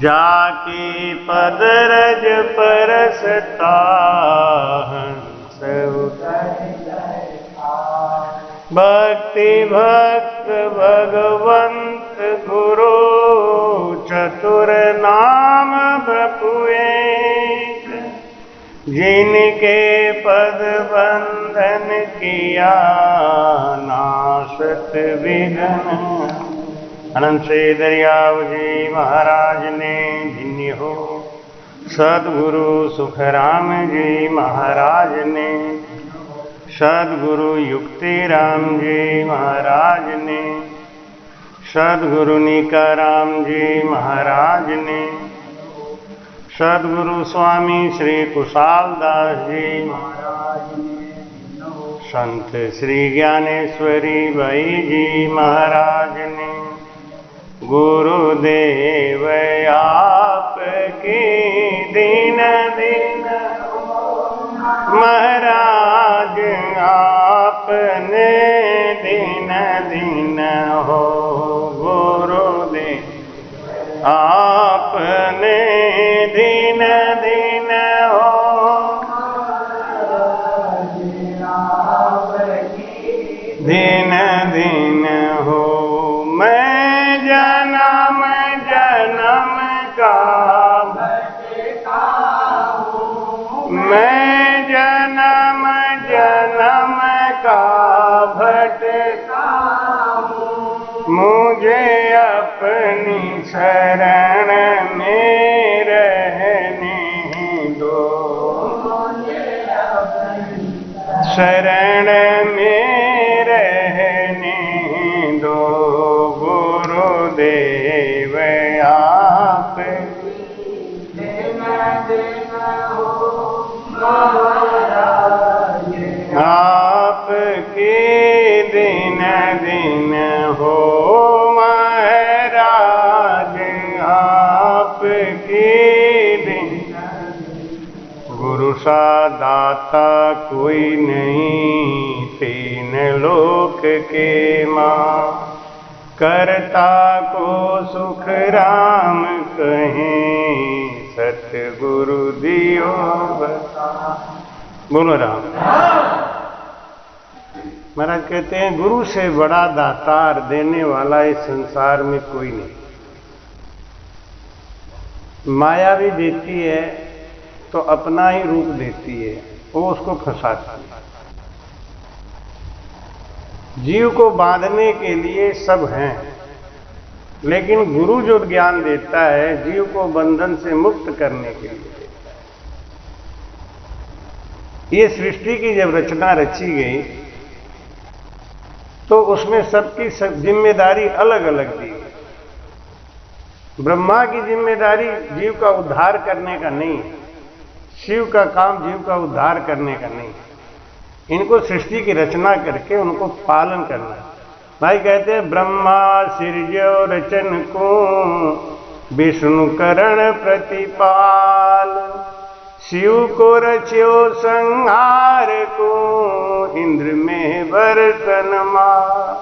जाकी पद रज परसता हंस भक्ति भक्त भगवंत गुरु चतुर नाम बपुए जिनके पद बंधन किया नाशत विघ्न। अनंत से दरियाव जी महाराज ने जिन्नी हो सदगुरु सुखराम जी महाराज ने सदगुरु युक्तिराम जी महाराज ने सदगुरु निकाराम जी महाराज ने सदगुरु स्वामी श्री कुशाल दास जी महाराज ने संत श्री ज्ञानेश्वरी भाई जी महाराज ने गुरुदेव आपकी दीन दीन महाराज आपने दीन दीन हो गुरुदेव आपने दीन दीन हो दीन दीन हो। मैं जन्म जन्म का मैं जन्म जन्म का भटका मुझे अपनी शरण में रहने दो शरण में रहने दो गुरुदेव आप आपके दिन दिन हो महाराज आपके दिन। गुरु सा दाता कोई नहीं तीन लोक के माँ करता को सुख राम कहें सतगुरु दियो बता। बोलो राम। महाराज कहते हैं गुरु से बड़ा दातार देने वाला इस संसार में कोई नहीं। माया भी देती है तो अपना ही रूप देती है, वो उसको फंसाती है। जीव को बांधने के लिए सब हैं, लेकिन गुरु जो ज्ञान देता है जीव को बंधन से मुक्त करने के लिए। ये सृष्टि की जब रचना रची गई तो उसमें सबकी सब जिम्मेदारी अलग अलग दी गई। ब्रह्मा की जिम्मेदारी जीव का उद्धार करने का नहीं है, शिव का काम जीव का उद्धार करने का नहीं है। इनको सृष्टि की रचना करके उनको पालन करना है। भाई कहते हैं ब्रह्मा सिरजो रचन को विष्णु करण प्रतिपाल शिव को रच्यो संहार को इंद्र में बरतन मार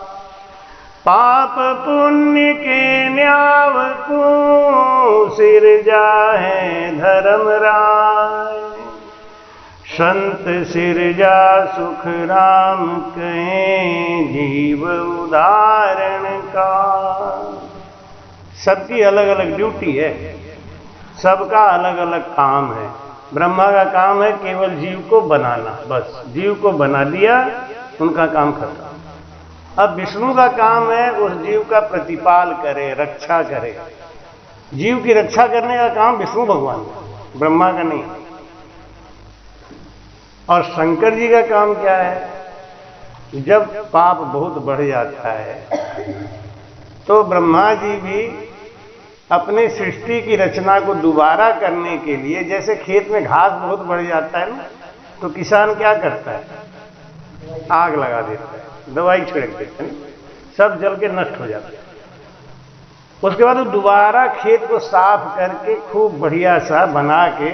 पाप पुण्य के न्याव को सिरजा है धर्मराय संत सिरजा सुख राम कहें जीव उदाहरण का। सबकी अलग अलग ड्यूटी है, सबका अलग अलग काम है। ब्रह्मा का काम है केवल जीव को बनाना, बस जीव को बना दिया उनका काम खत्म। अब विष्णु का काम है उस जीव का प्रतिपाल करे, रक्षा करे। जीव की रक्षा करने का काम विष्णु भगवान का, ब्रह्मा का नहीं। और शंकर जी का काम क्या है? जब पाप बहुत बढ़ जाता है तो ब्रह्मा जी भी अपने सृष्टि की रचना को दोबारा करने के लिए, जैसे खेत में घास बहुत बढ़ जाता है ना, तो किसान क्या करता है? आग लगा देता है, दवाई छिड़क देता है, सब जल के नष्ट हो जाता है। उसके बाद वो दोबारा खेत को साफ करके खूब बढ़िया सा बना के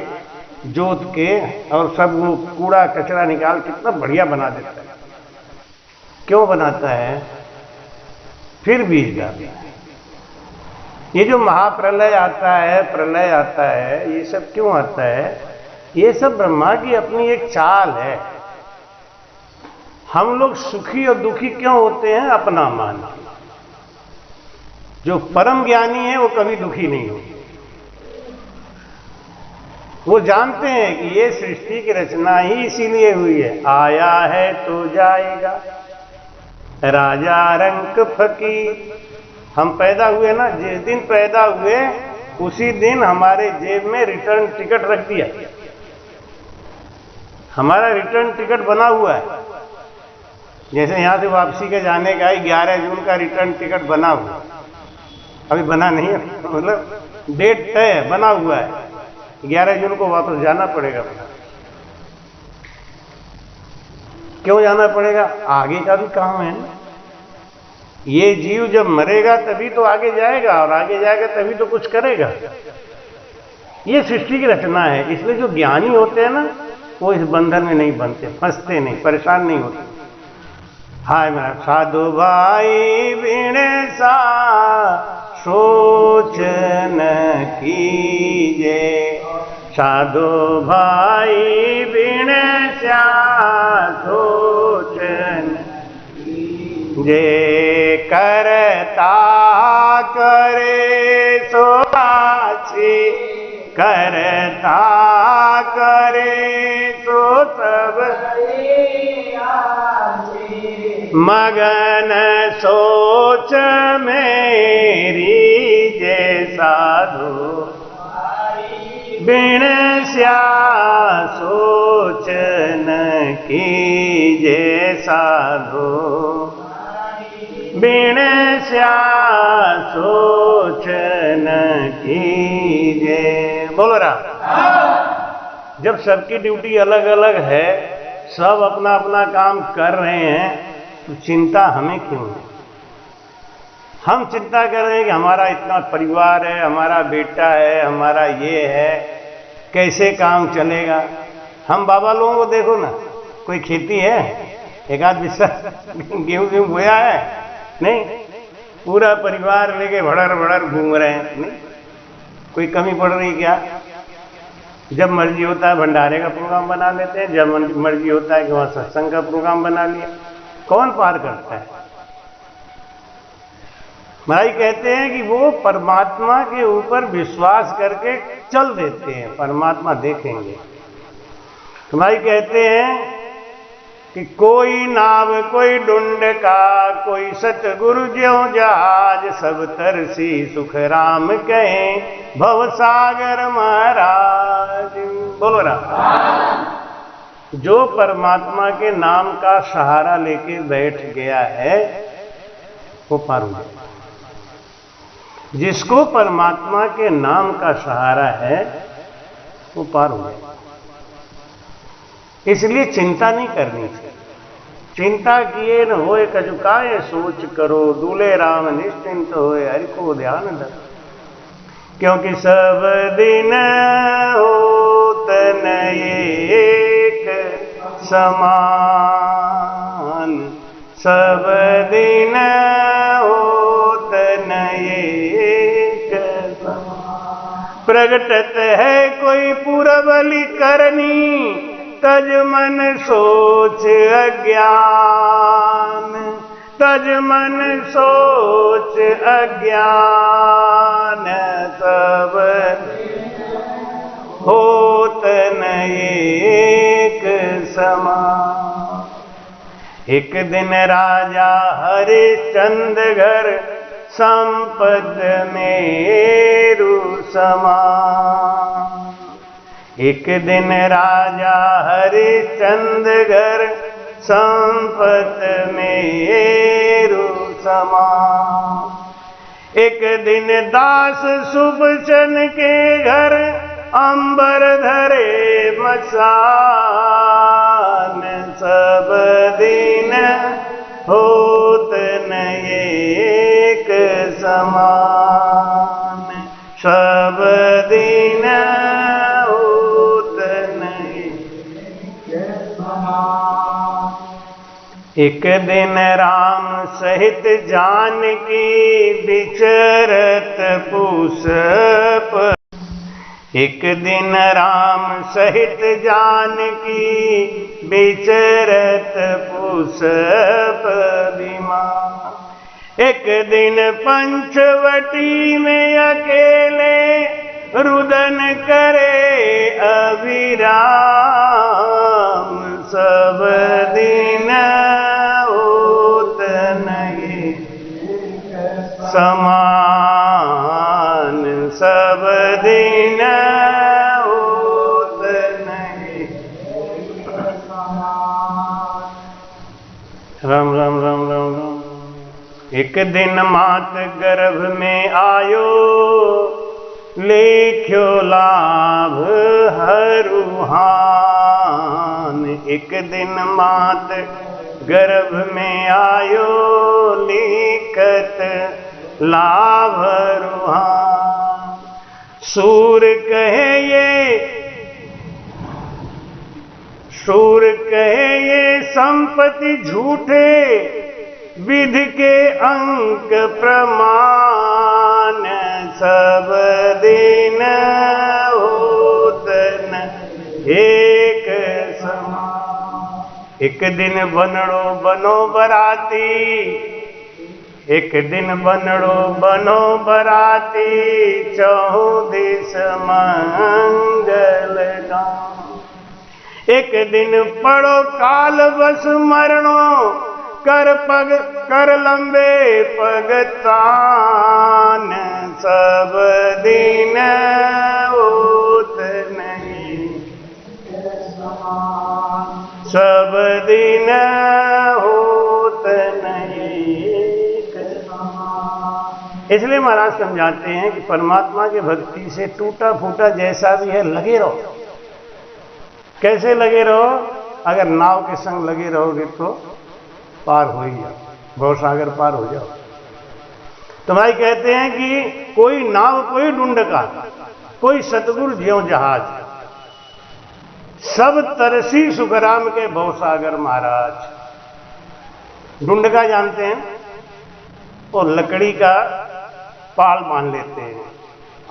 जोत के और सब वो कूड़ा कचरा निकाल कितना बढ़िया बना देता है। क्यों बनाता है? फिर बीज डालता है। ये जो महाप्रलय आता है, प्रलय आता है, ये सब क्यों आता है? ये सब ब्रह्मा की अपनी एक चाल है। हम लोग सुखी और दुखी क्यों होते हैं? अपना मान। जो परम ज्ञानी है वो कभी दुखी नहीं होते। वो जानते हैं कि ये सृष्टि की रचना ही इसीलिए हुई है। आया है तो जाएगा, राजा रंक फकीर। हम पैदा हुए ना, जिस दिन पैदा हुए उसी दिन हमारे जेब में रिटर्न टिकट रख दिया। हमारा रिटर्न टिकट बना हुआ है। जैसे यहां से वापसी के जाने का 11 जून का रिटर्न टिकट बना हुआ, अभी बना नहीं है, मतलब डेट तय है, बना हुआ है। 11 जून को वापस जाना पड़ेगा। क्यों जाना पड़ेगा? आगे का भी काम है ना। ये जीव जब मरेगा तभी तो आगे जाएगा, और आगे जाएगा तभी तो कुछ करेगा। ये सृष्टि की रचना है। इसलिए जो ज्ञानी होते हैं ना, वो इस बंधन में नहीं बनते, फंसते नहीं, परेशान नहीं होते। हाय मेरा साधु भाई बिन सा सोच न कीजे, साधु भाई बिन सा सोच न जे करता करे सो पाछी, करता करे सो सब मगन सोच मेरी जे साधु बिन स्या सोच न कीजे, साधु बिन स्या सोच न कीजे। बोलो रहा। जब सबकी ड्यूटी अलग अलग है, सब अपना अपना काम कर रहे हैं, तो चिंता हमें क्यों है? हम चिंता कर रहे हैं कि हमारा इतना परिवार है, हमारा बेटा है, हमारा ये है, कैसे काम चलेगा। हम बाबा लोगों को देखो ना, कोई खेती है, एक आध बिस्सा गेहूं बोया है? नहीं, पूरा परिवार लेके भड़र भड़र घूम रहे हैं। नहीं, कोई कमी पड़ रही क्या? जब मर्जी होता है भंडारे का प्रोग्राम बना लेते हैं, जब मर्जी होता है कि वहां सत्संग का प्रोग्राम बना लिया। कौन पार करता है? महाराज कहते हैं कि वो परमात्मा के ऊपर विश्वास करके चल देते हैं, परमात्मा देखेंगे। तो महाराज कहते हैं कि कोई नाव कोई डुंड का, कोई सतगुरु ज्यों जहाज, सब तरसी सुख राम कहें भव सागर महाराज। बोलो राम। जो परमात्मा के नाम का सहारा लेके बैठ गया है वो पार हो गया। जिसको परमात्मा के नाम का सहारा है वो पार हो गया। इसलिए चिंता नहीं करनी चाहिए। चिंता किए न होए कजुकाए सोच करो, दूल्हे राम निश्चिंत होए हरि को ध्यान धरो। क्योंकि सब दिन होत न एक समान, सब दिन होत न एक समान। प्रगटत है कोई पूरबली करनी, तज मन सोच अज्ञान, तज मन सोच अज्ञान। सब होत न एक समान। एक दिन राजा हरिश्चंद्र घर, संपद मेरु समान। एक दिन राजा हरिश्चंद्र घर, संपत मेरु समान। एक दिन दास सुबचन के घर, अंबर धरे मसान। सब दिन होत न एक समान, सब दिन एक दिन राम सहित जानकी विचरत पुष्प। एक दिन राम सहित जानकी विचरत पुष्प विमान। एक दिन पंचवटी में अकेले रुदन करे अविराम। सब दिन होत नहीं समान, सब दिन होत नहीं समान। राम राम राम राम राम। एक दिन मात गर्भ में आयो, लेख्यो लाभ हरुहान। एक दिन मात गर्भ में आयो, लिखत लाभ हरुहान। सूर कहे ये संपत्ति झूठे, विधि के अंक प्रमाण। सब दिन होत न एक समान। एक दिन बनड़ो बनो बराती, एक दिन बनड़ो बनो बराती। चहु दिस मंगल गान। एक दिन पड़ो काल बस मरणो, कर लंबे पगतान। सब दिन होत नहीं समान, सब दिन होत नहीं समान। इसलिए महाराज समझाते हैं कि परमात्मा की भक्ति से टूटा फूटा जैसा भी है लगे रहो। कैसे लगे रहो? अगर नाव के संग लगे रहोगे तो पार हो ही जाओ, भवसागर पार हो जाओ। तो भाई कहते हैं कि कोई नाव कोई डुंडका, कोई सतगुरु ज्यों जहाज। सब तरसी सुखराम के भवसागर महाराज। डुंडका जानते हैं? और लकड़ी का पाल बांध लेते हैं,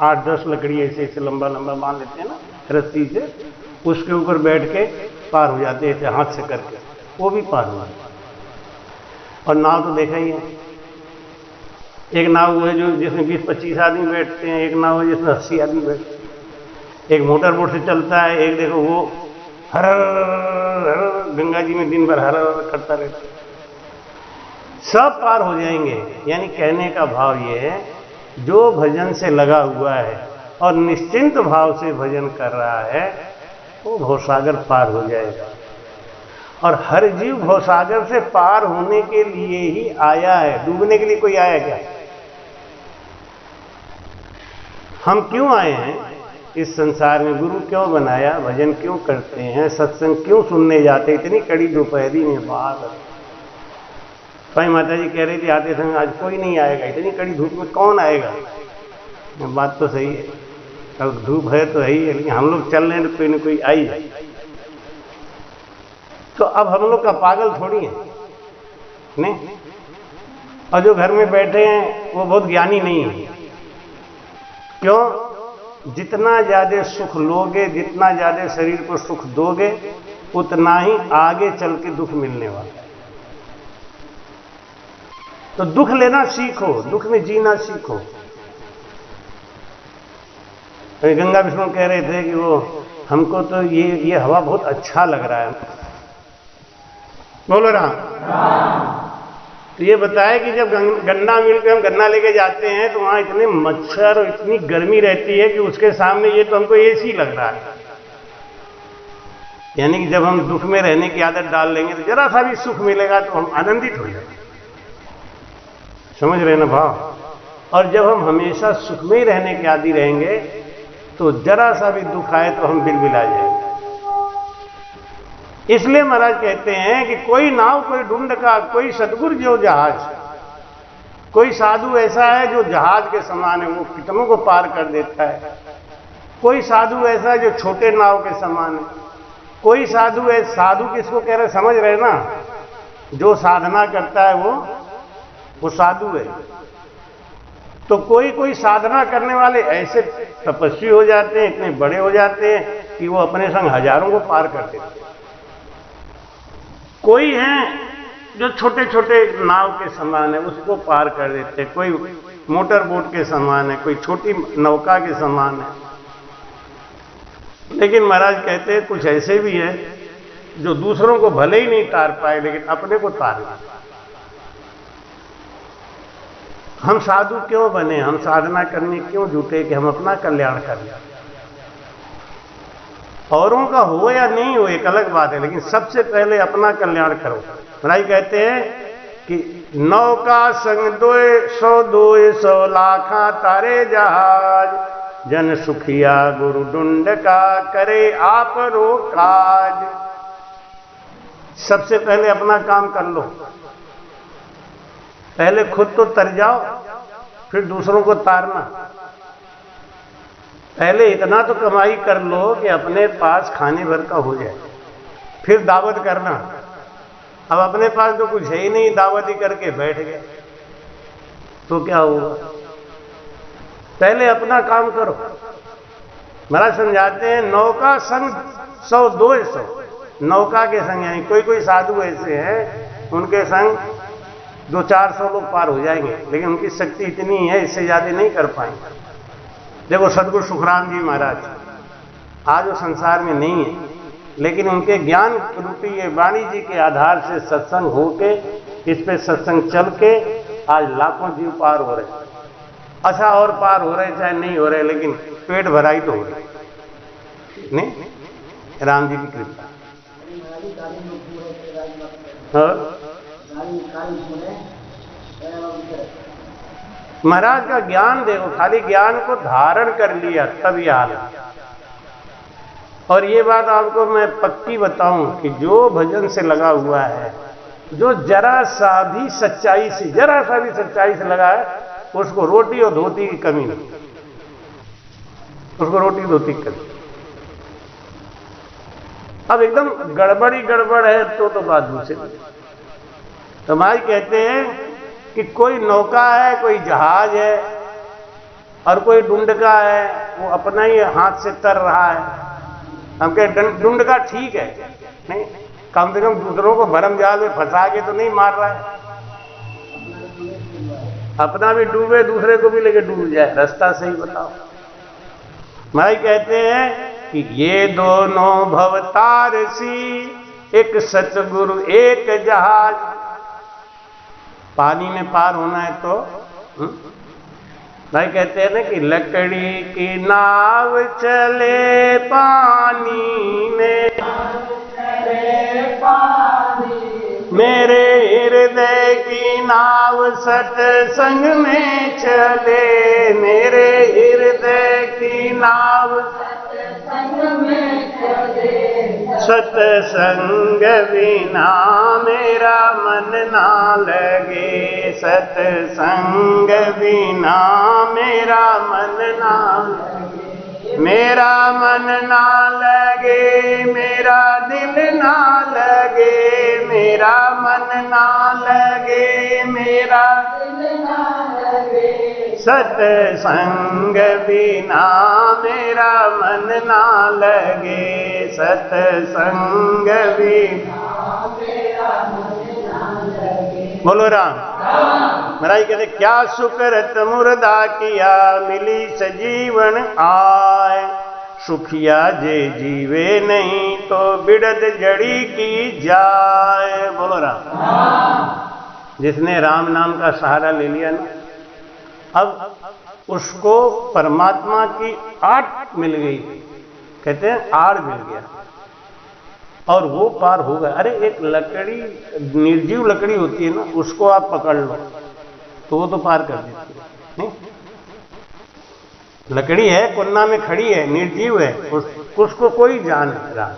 8-10 लकड़ी ऐसे ऐसे लंबा लंबा बांध लेते हैं ना रस्सी से, उसके ऊपर बैठ के पार हो जाते हैं हाथ से करके, वो भी पार हुआ। और नाव तो देखा ही है, एक नाव वो है जो जिसमें 20-25 आदमी बैठते हैं, एक नाव है जिसमें 80 आदमी बैठते हैं। एक मोटर बोट से चलता है, एक देखो वो हर गंगा जी में दिन भर हर करता रहता है। सब पार हो जाएंगे। यानी कहने का भाव ये है, जो भजन से लगा हुआ है और निश्चिंत भाव से भजन कर रहा है, वो भवसागर पार हो जाएगा। और हर जीव भवसागर से पार होने के लिए ही आया है, डूबने के लिए कोई आया क्या? हम क्यों आए हैं इस संसार में? गुरु क्यों बनाया? भजन क्यों करते हैं? सत्संग क्यों सुनने जाते? इतनी कड़ी दोपहरी में बात। भाई माता जी कह रही थी आते समय आज कोई नहीं आएगा, इतनी कड़ी धूप में कौन आएगा? बात तो सही है, अब धूप है तो है ही है, लेकिन हम लोग चल रहे हैं तो कोई ना कोई आई है। तो अब हम लोग का पागल थोड़ी है नहीं। और जो घर में बैठे हैं वो बहुत ज्ञानी नहीं है। क्यों? जितना ज्यादा सुख लोगे, जितना ज्यादा शरीर को सुख दोगे, उतना ही आगे चल के दुख मिलने वाला है। तो दुख लेना सीखो, दुख में जीना सीखो। गंगा विष्णु कह रहे थे कि वो हमको तो ये हवा बहुत अच्छा लग रहा है। बोलो राम। तो ये बताया कि जब गन्ना मिल पे हम गन्ना लेके जाते हैं तो वहां इतने मच्छर और इतनी गर्मी रहती है कि उसके सामने ये तो हमको एसी लग रहा है। यानी कि जब हम दुख में रहने की आदत डाल लेंगे तो जरा सा भी सुख मिलेगा तो हम आनंदित हो जाएंगे। समझ रहे ना भाव? और जब हम हमेशा सुख में ही रहने के आदी रहेंगे तो जरा सा भी दुख आए तो हम बिलबिला जाएंगे। इसलिए महाराज कहते हैं कि कोई नाव कोई डुंडका, कोई सतगुरु जो जहाज। कोई साधु ऐसा है जो जहाज के समान है, वो कितनों को पार कर देता है। कोई साधु ऐसा है जो छोटे नाव के समान है। कोई साधु है, साधु किसको कह रहे समझ रहे ना? जो साधना करता है वो साधु है। तो कोई कोई साधना करने वाले ऐसे तपस्वी हो जाते हैं, इतने बड़े हो जाते हैं कि वो अपने संग हजारों को पार कर देते हैं। कोई हैं जो छोटे छोटे नाव के समान है, उसको पार कर देते हैं। कोई मोटर बोट के समान है, कोई छोटी नौका के समान है। लेकिन महाराज कहते हैं कुछ ऐसे भी हैं जो दूसरों को भले ही नहीं तार पाए, लेकिन अपने को तार लेते। हम साधु क्यों बने, हम साधना करने क्यों जुटे कि हम अपना कल्याण कर लें। औरों का हो या नहीं हो एक अलग बात है, लेकिन सबसे पहले अपना कल्याण करो। भाई कहते हैं कि नौका संग 200 लाखा तारे जहाज, जन सुखिया गुरु डुंड का करे आप रो काज। सबसे पहले अपना काम कर लो, पहले खुद तो तर जाओ, फिर दूसरों को तारना। पहले इतना तो कमाई कर लो कि अपने पास खाने भर का हो जाए, फिर दावत करना। अब अपने पास तो कुछ है ही नहीं, दावत ही करके बैठ गए तो क्या होगा। पहले अपना काम करो। महाराज समझाते हैं नौका संग 100-200, नौका के संग यानी कोई कोई साधु ऐसे हैं उनके संग 200-400 लोग पार हो जाएंगे, लेकिन उनकी शक्ति इतनी है इससे ज्यादा नहीं कर पाएंगे। देखो सदगुरु सुखराम जी महाराज आज वो संसार में नहीं है, लेकिन उनके ज्ञान रूपी ये वाणी जी के आधार से सत्संग होके, इस पे सत्संग चल के आज लाखों जीव पार हो रहे। अच्छा और पार हो रहे चाहे नहीं हो रहे, लेकिन पेट भराई तो हो रही नहीं, राम जी की कृपा। महाराज का ज्ञान देखो, खाली ज्ञान को धारण कर लिया तब ये हाल है। और ये बात आपको मैं पक्की बताऊं कि जो भजन से लगा हुआ है, जो जरा सा भी सच्चाई से लगा है, उसको रोटी और धोती की कमी नहीं, उसको रोटी धोती की कमी। अब एकदम गड़बड़ है तो बात दूसरी। तो भाई कहते हैं कि कोई नौका है, कोई जहाज है और कोई डुंडका है, वो अपना ही हाथ से तर रहा है। हम कहे डुंडका ठीक है, नहीं कम से कम दूसरों को भरम जाल में फंसा के तो नहीं मार रहा है, अपना भी डूबे दूसरे को भी लेके डूब जाए, रास्ता सही बताओ। भाई कहते हैं कि ये दोनों भवतार सी, एक सतगुरु एक जहाज। पानी में पार होना है तो भाई कहते हैं ना कि लकड़ी की नाव चले पानी में, मेरे हृदय की नाव सत्संग में चले, मेरे हृदय की नाव सत्संग बिना मेरा मन ना लगे, सत्संग बिना मेरा मन ना लगे, मेरा मन ना लगे, मेरा दिल ना लगे, मेरा मन ना लगे, मेरा दिल ना लगे, सत्संग बिना मेरा मन ना लगे, सत्संग बिना मेरा मन ना लगे। बोलो राम। महाराज कहते क्या सुकृत मुर्दा किया, मिली सजीवन आय, सुखिया जे जीवे नहीं तो बिड़द जड़ी की जाए। बोलो राम। जिसने राम नाम का सहारा ले लिया ना, अब उसको परमात्मा की आड़ मिल गई, कहते हैं आड़ मिल गया और वो पार हो गया। अरे एक लकड़ी, निर्जीव लकड़ी होती है ना, उसको आप पकड़ लो तो वो तो पार कर देती है, नहीं? लकड़ी है, कुन्ना में खड़ी है, निर्जीव है, उसको कोई जान रहा,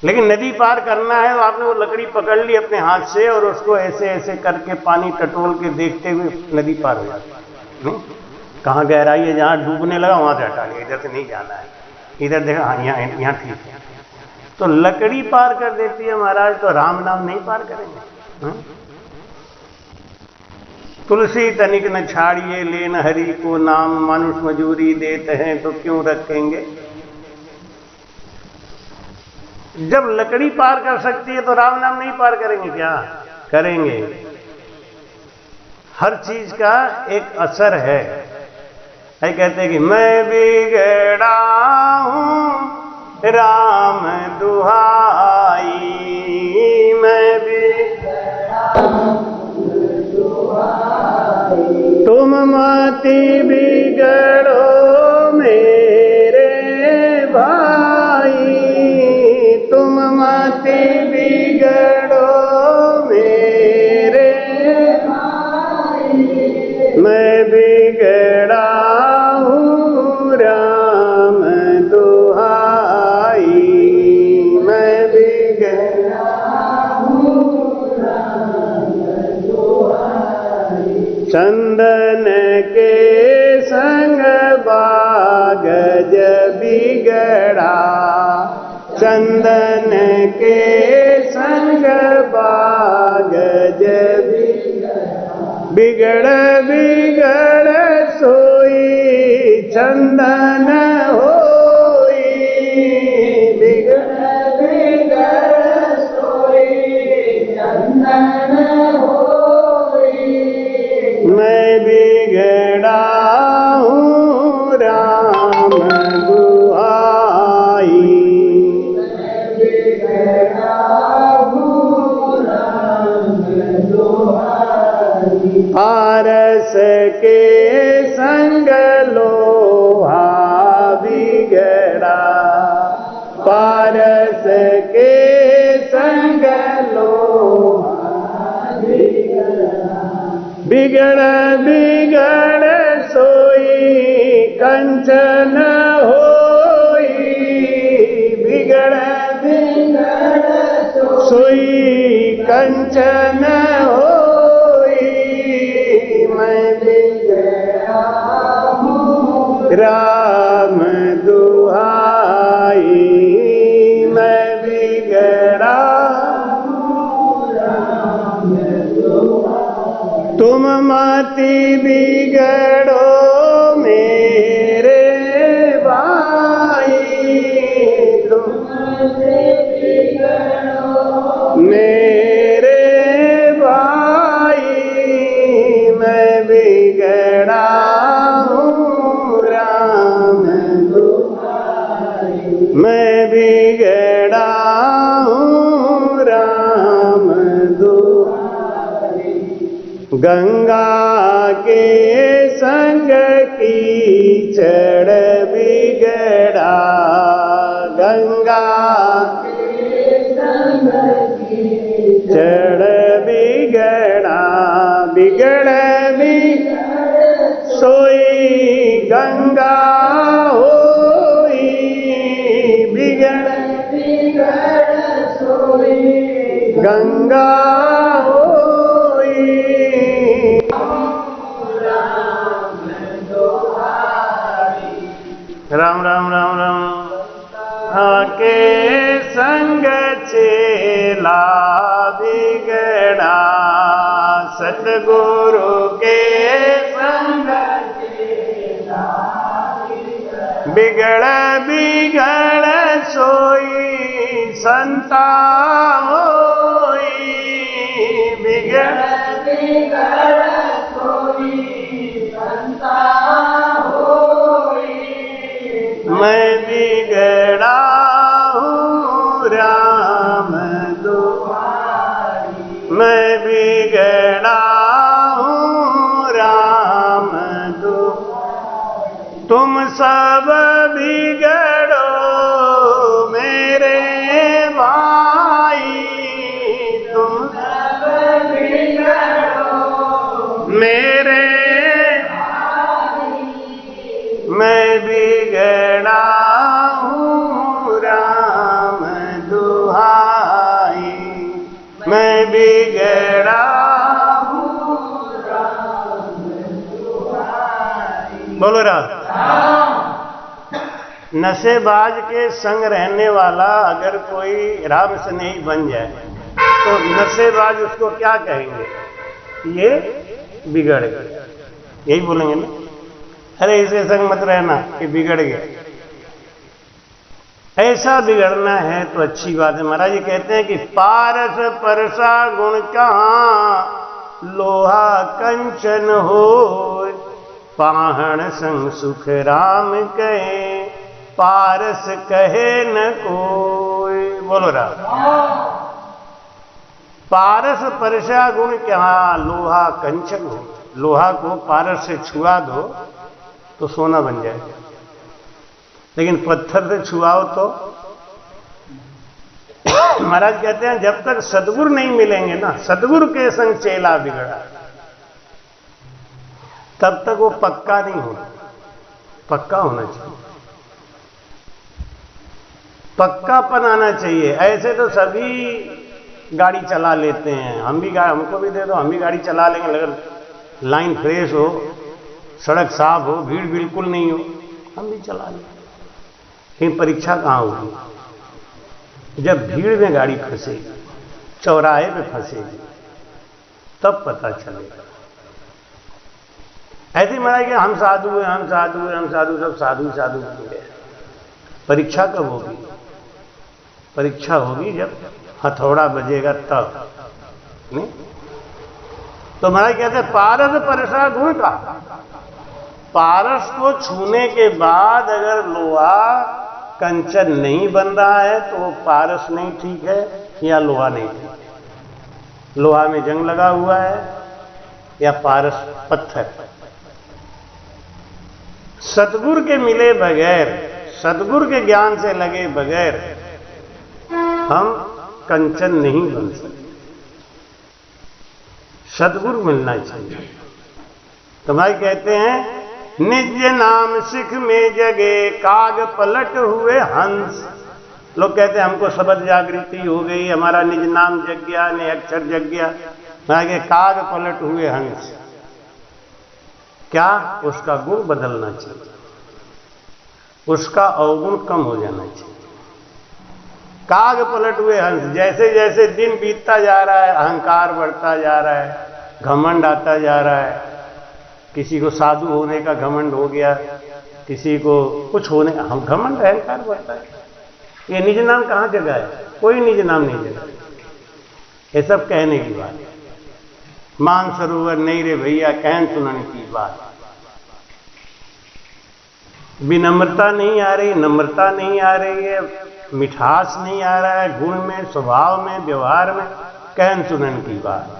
लेकिन नदी पार करना है तो आपने वो लकड़ी पकड़ ली अपने हाथ से और उसको ऐसे ऐसे करके पानी टटोल के देखते हुए नदी पार हो जाती है। कहाँ गहराई है, जहाँ डूबने लगा वहां से हटा लिया, इधर से नहीं जाना है, इधर देखा हाँ यहाँ ठीक है। तो लकड़ी पार कर देती है महाराज, तो राम नाम नहीं पार करेंगे? हा? तुलसी तनिक न छाड़िए लेन हरि को नाम, मनुष्य मजूरी देते हैं तो क्यों रखेंगे? जब लकड़ी पार कर सकती है तो राम नाम नहीं पार करेंगे क्या? करेंगे। हर चीज का एक असर है। ऐसे कहते हैं कि मैं बिगड़ा हूं राम दुहाई, मैं बिगड़ा तुम मति बिगड़ो मेरे भाई, तुम मति बिगड़ो मेरे भाई, मैं बिगड़ा हूँ राम दुहाई, मैं बिगड़ा हूँ राम दुहाई। चंदन के संग बागज बिगड़ा, चंदन के संग बागज बिगड़ बिगड़ सोई चंदन होई, बिगड़ बिगड़ सोई चंदन होई, मैं बिगड़ा हूँ राम दुहाई, मैं बिगड़ा हूँ राम दुहाई। पारस के संग लोहा बिगड़ा, पारस के संग लोहा बिगड़ा, बिगड़ बिगड़ सोई कंचन होई, बिगड़ बिगड़ सोई कंचन होई, मैं बिगड़ा हूँ राम दुहाई, मैं बिगड़ा हूँ राम दुहाई। तुम मति बिगड़ो मेरे भाई, तुम मति बिगड़ो मेरे भाई, मैं बिगड़ा हूँ राम दुहाई, मैं बिगड़ा हूँ राम दुहाई। गंगा के संग कीचड़ बिगड़ा, गंगा के संग कीचड़ बिगड़ा, बिगड़ बिगड़ सोई गंगा होई, बिगड़ बिगड़ सोई गंगा होई। राम राम राम राम। आके संग चेला बिगड़ा, सतगुरु के संग चेला बिगड़ बिगड़ सोई संता होई, बिगड़ बिगड़ सोई संता होई, मैं बिगड़ा हूँ राम दुहाई, मैं बिगड़ा हूँ राम दुहाई। तुम सब बिगड़ो मेरे भाई, तुम सब बिगड़ो मेरे भाई, मैं बिगड़ा हूँ राम दुहाई, मैं बिगड़ा हूँ राम दुहाई। बोलो राम। नशेबाज के संग रहने वाला अगर कोई राम स्नेही बन जाए तो नशेबाज उसको क्या कहेंगे? ये बिगड़ गया, यही बोलेंगे ना, अरे इसके संग मत रहना कि बिगड़ गया। ऐसा बिगड़ना है तो अच्छी बात है। महाराज जी कहते हैं कि पारस परसा गुण कहाँ लोहा कंचन हो, पाहण संग सुख राम कहे पारस कहे न कोई। बोलो राम। पारस परसा गुण क्या लोहा कंचन हो। लोहा को पारस से छुआ दो तो सोना बन जाए, लेकिन पत्थर से छुआओ तो महाराज कहते हैं जब तक सदगुरु नहीं मिलेंगे ना, सदगुरु के संग चेला बिगड़ा, तब तक वो पक्का नहीं होगा। पक्का होना चाहिए, पक्कापन आना चाहिए। ऐसे तो सभी गाड़ी चला लेते हैं, हम भी हमको भी दे दो, हम भी गाड़ी चला लेंगे, अगर लाइन फ्रेश हो, सड़क साफ हो, भीड़ बिल्कुल नहीं हो, हम भी चला लेंगे। लेकिन परीक्षा कहाँ होगी? जब भीड़ में गाड़ी फंसेगी, चौराहे पे फंसेगी, तब पता चलेगा। ऐसे महाराज कि हम साधु हैं, हम साधु हैं, हम साधु, सब साधु साधु बन गए। परीक्षा कब होगी? परीक्षा होगी जब हथौड़ा बजेगा तब। नहीं तो महाराज कहते हैं पारस परसा गुण का, पारस को छूने के बाद अगर लोहा कंचन नहीं बन रहा है तो वो पारस नहीं ठीक है या लोहा नहीं ठीक। लोहा में जंग लगा हुआ है या पारस पत्थर। सतगुरु के मिले बगैर, सतगुरु के ज्ञान से लगे बगैर हम कंचन नहीं बन सकते। सतगुरु मिलना चाहिए। तो भाई कहते हैं निज नाम सिख में जगे काग पलट हुए हंस। लोग कहते हैं हमको शब्द जागृति हो गई, हमारा निज नाम जग गया, ने अक्षर जग गया, आगे काग पलट हुए हंस। क्या? उसका गुण बदलना चाहिए, उसका अवगुण कम हो जाना चाहिए। काग पलट हुए हंस, जैसे जैसे दिन बीतता जा रहा है अहंकार बढ़ता जा रहा है, घमंड आता जा रहा है। किसी को साधु होने का घमंड हो गया, किसी को कुछ होने का घमंड, अहंकार बढ़ता है। ये निज नाम कहां जगह है? कोई निज नाम नहीं जगह। ये सब कहने की बात है। मान सरोवर नहीं रे भैया कहन सुनने की बात। विनम्रता नहीं आ रही, नम्रता नहीं आ रही है, मिठास नहीं आ रहा है गुण में, स्वभाव में, व्यवहार में। कहन सुनन की बात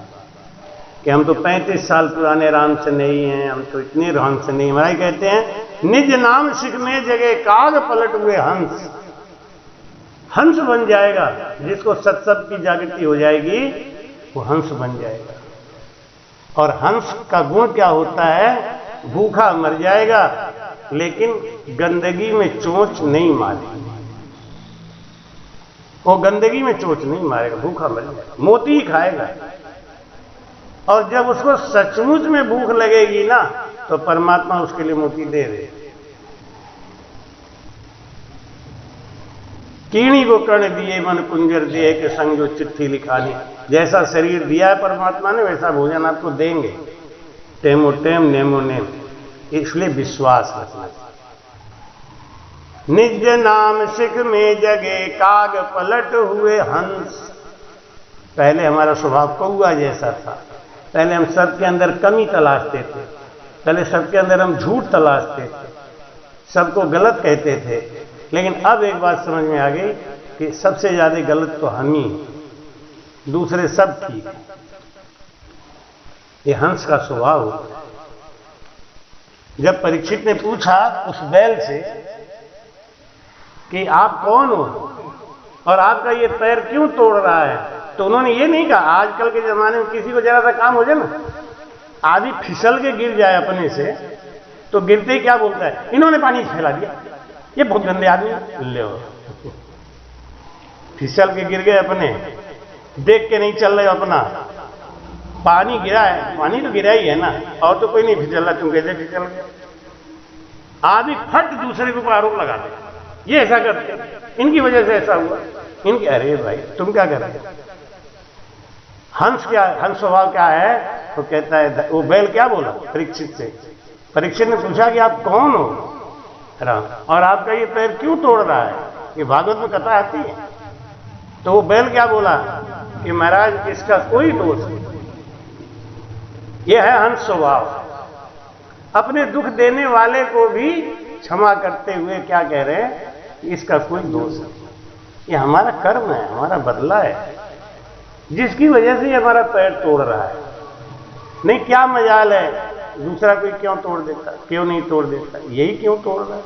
कि हम तो 35 साल पुराने राम से नहीं हैं, हम तो इतने राम से नहीं। महाराज कहते हैं निज नाम सिख में जगह काग पलट हुए हंस। हंस बन जाएगा, जिसको सत्संग की जागृति हो जाएगी वो हंस बन जाएगा। और हंस का गुण क्या होता है? भूखा मर जाएगा लेकिन गंदगी में चोंच नहीं मारेगा। वो गंदगी में चोंच नहीं मारेगा, भूखा मर जाएगा, मोती ही खाएगा। और जब उसको सचमुच में भूख लगेगी ना तो परमात्मा उसके लिए मोती दे दे। कीड़ी को कर्ण दिए मन कुंजर दिए के संग जो चिट्ठी लिखानी। जैसा शरीर दिया है परमात्मा ने वैसा भोजन आपको देंगे, टेमो टेम नेमो नेम। इसलिए विश्वास रखना। निज नाम सिख में जगे काग पलट हुए हंस। पहले हमारा स्वभाव कौआ जैसा था। पहले हम सबके अंदर कमी तलाशते थे, पहले सबके अंदर हम झूठ तलाशते थे, सबको गलत कहते थे। लेकिन अब एक बात समझ में आ गई कि सबसे ज्यादा गलत तो हम ही, दूसरे सब ठीक है। ये हंस का स्वभाव होता है। जब परीक्षित ने पूछा उस बैल से कि आप कौन हो और आपका ये पैर क्यों तोड़ रहा है, तो उन्होंने ये नहीं कहा। आजकल के जमाने में किसी को जरा सा काम हो जाए ना, आदमी फिसल के गिर जाए अपने से, तो गिरते ही क्या बोलता है, इन्होंने पानी फैला दिया, ये बहुत गंदे आदमी। ले फिसल के गिर गए अपने, देख के नहीं चल रहे अपना, पानी गिरा है, पानी तो गिरा ही है ना, और तो कोई नहीं फिसल रहा, तुम कैसे फिसल गए। आदमी फट दूसरे के ऊपर आरोप लगा दे, ये ऐसा करते, इनकी वजह से ऐसा हुआ। इनके, अरे भाई तुम क्या कर रहे हो? हंस क्या, हंस स्वभाव क्या है? तो कहता है, वो बैल क्या बोला परीक्षित से? परीक्षित ने पूछा कि आप कौन हो राम, और आपका ये पैर क्यों तोड़ रहा है? ये भागवत में कथा आती है। तो वो बैल क्या बोला कि महाराज इसका कोई दोष नहीं। ये है हंस स्वभाव, अपने दुख देने वाले को भी क्षमा करते हुए क्या कह रहे हैं कि इसका कोई दोष नहीं, ये हमारा कर्म है, हमारा बदला है, जिसकी वजह से ये हमारा पैर तोड़ रहा है। नहीं, क्या मजाल है, दूसरा कोई क्यों तोड़ देता, क्यों नहीं तोड़ देता, यही क्यों तोड़ रहा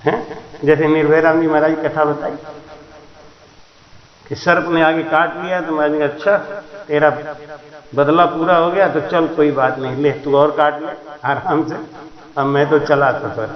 है? जैसे निर्भय राम जी महाराज की कथा बताई कि सर्प ने आगे काट लिया, तो महाराज ने कहा अच्छा तेरा बदला पूरा हो गया, तो चल कोई बात नहीं, ले तू और काट ले आराम से, अब मैं तो चला तो फिर